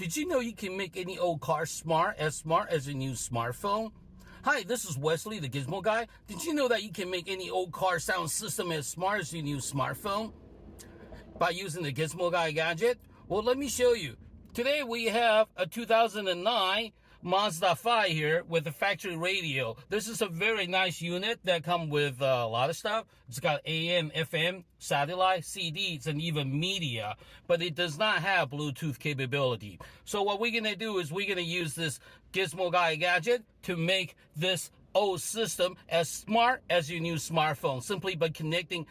Did you know you can make any old car smart as a new smartphone? Hi, this is Wesley, the Gizmo Guy. Did you know that you can make any old car sound system as smart as your new smartphone by using the Gizmo Guy Gadget? Well, let me show you. Today we have a 2009 Mazda 5 here with a factory radio. This is a very nice unit that comes with a lot of stuff. It's got AM, FM, satellite, CDs, and even media, but it does not have Bluetooth capability. So what we're going to do is we're going to use this Gizmo Guy Gadget to make this old system as smart as your new smartphone, simply by connecting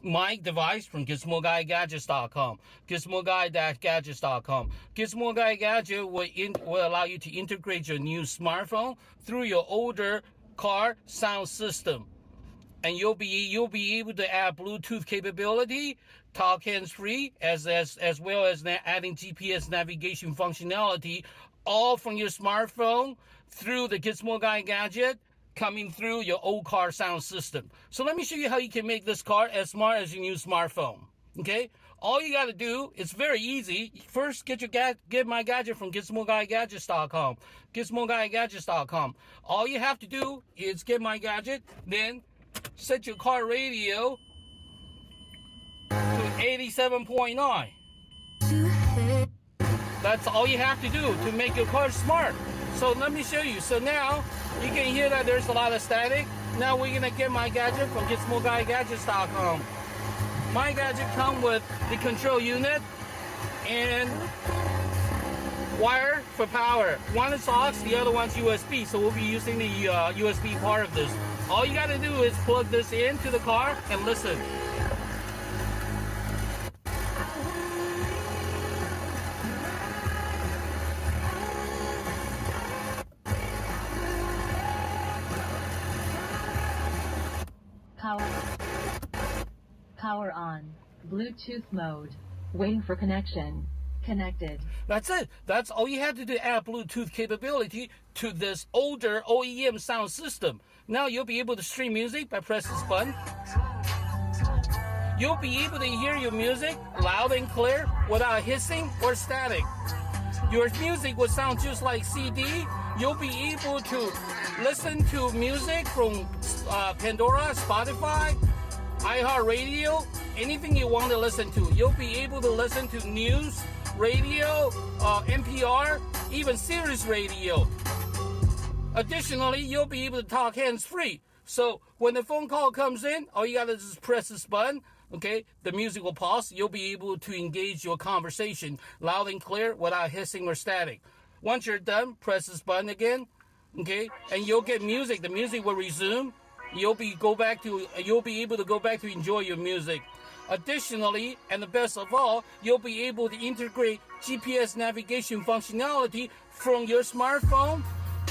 my device from GizmoGuyGadgets.com, GizmoGuy-Gadgets.com. Gizmo Guy Gadget will allow you to integrate your new smartphone through your older car sound system, and you'll be able to add Bluetooth capability, talk hands-free, as well as adding GPS navigation functionality, all from your smartphone through the Gizmo Guy Gadget, coming through your old car sound system. So let me show you how you can make this car as smart as your new smartphone. Okay, all you got to do, it's very easy. First, get my gadget from GizmoGuyGadgets.com, GizmoGuyGadgets.com. All you have to do is get my gadget, then set your car radio to 87.9. That's all you have to do to make your car smart. So let me show you. So now you can hear that there's a lot of static. Now we're gonna get my gadget from GizmoGuyGadgets.com. My gadget comes with the control unit and wire for power. One is aux, the other one's USB. So we'll be using the USB part of this. All you gotta do is plug this into the car and listen. Power on. Bluetooth mode. Waiting for connection. Connected. That's it. That's all you have to do to add Bluetooth capability to this older OEM sound system. Now you'll be able to stream music by pressing this button. You'll be able to hear your music loud and clear without hissing or static. Your music will sound just like CD. You'll be able to listen to music from Pandora, Spotify, iHeartRadio, anything you want to listen to. You'll be able to listen to news, radio, NPR, even Siri radio. Additionally, you'll be able to talk hands-free. So when the phone call comes in, all you gotta just press this button, okay? The music will pause. You'll be able to engage your conversation loud and clear without hissing or static. Once you're done, press this button again, okay? And you'll get music. The music will resume. You'll be able to go back to enjoy your music. Additionally, and the best of all, you'll be able to integrate GPS navigation functionality from your smartphone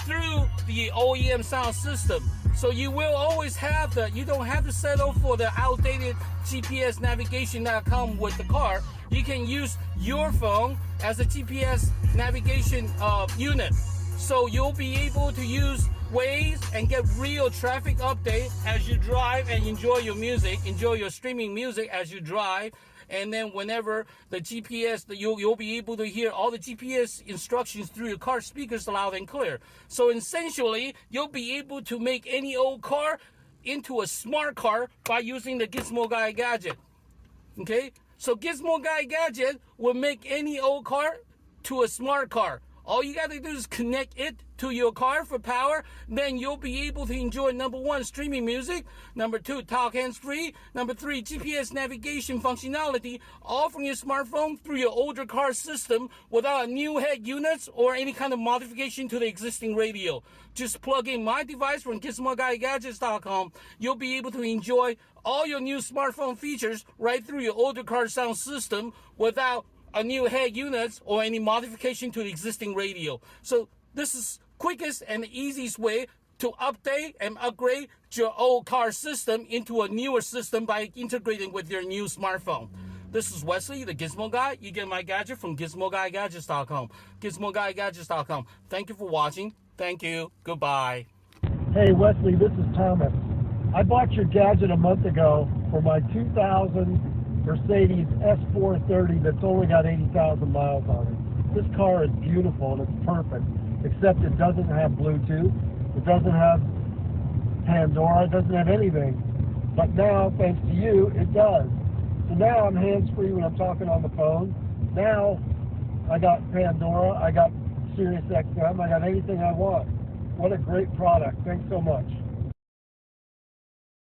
through the OEM sound system. So you will always have you don't have to settle for the outdated GPS navigation that comes with the car. You can use your phone as a GPS navigation unit. So you'll be able to use Waze and get real traffic update as you drive and enjoy your music, enjoy your streaming music as you drive. And then whenever the GPS, you'll be able to hear all the GPS instructions through your car speakers loud and clear. So essentially, you'll be able to make any old car into a smart car by using the Gizmo Guy Gadget. Okay? So Gizmo Guy Gadget will make any old car to a smart car. All you got to do is connect it to your car for power. Then you'll be able to enjoy, number one, streaming music. Number two, talk hands-free. Number three, GPS navigation functionality, all from your smartphone through your older car system without new head units or any kind of modification to the existing radio. Just plug in my device from GizmoGuyGadgets.com. You'll be able to enjoy all your new smartphone features right through your older car sound system without a new head units or any modification to the existing radio. So this is quickest and easiest way to update and upgrade your old car system into a newer system by integrating with your new smartphone. This is Wesley, the Gizmo Guy. You get my gadget from GizmoGuyGadgets.com, GizmoGuyGadgets.com. Thank you for watching. Thank you. Goodbye. Hey, Wesley, this is Thomas. I bought your gadget a month ago for my 2000 Mercedes S430 that's only got 80,000 miles on it. This car is beautiful and it's perfect, except it doesn't have Bluetooth, it doesn't have Pandora, it doesn't have anything. But now, thanks to you, it does. So now I'm hands-free when I'm talking on the phone. Now I got Pandora, I got Sirius XM, I got anything I want. What a great product. Thanks so much.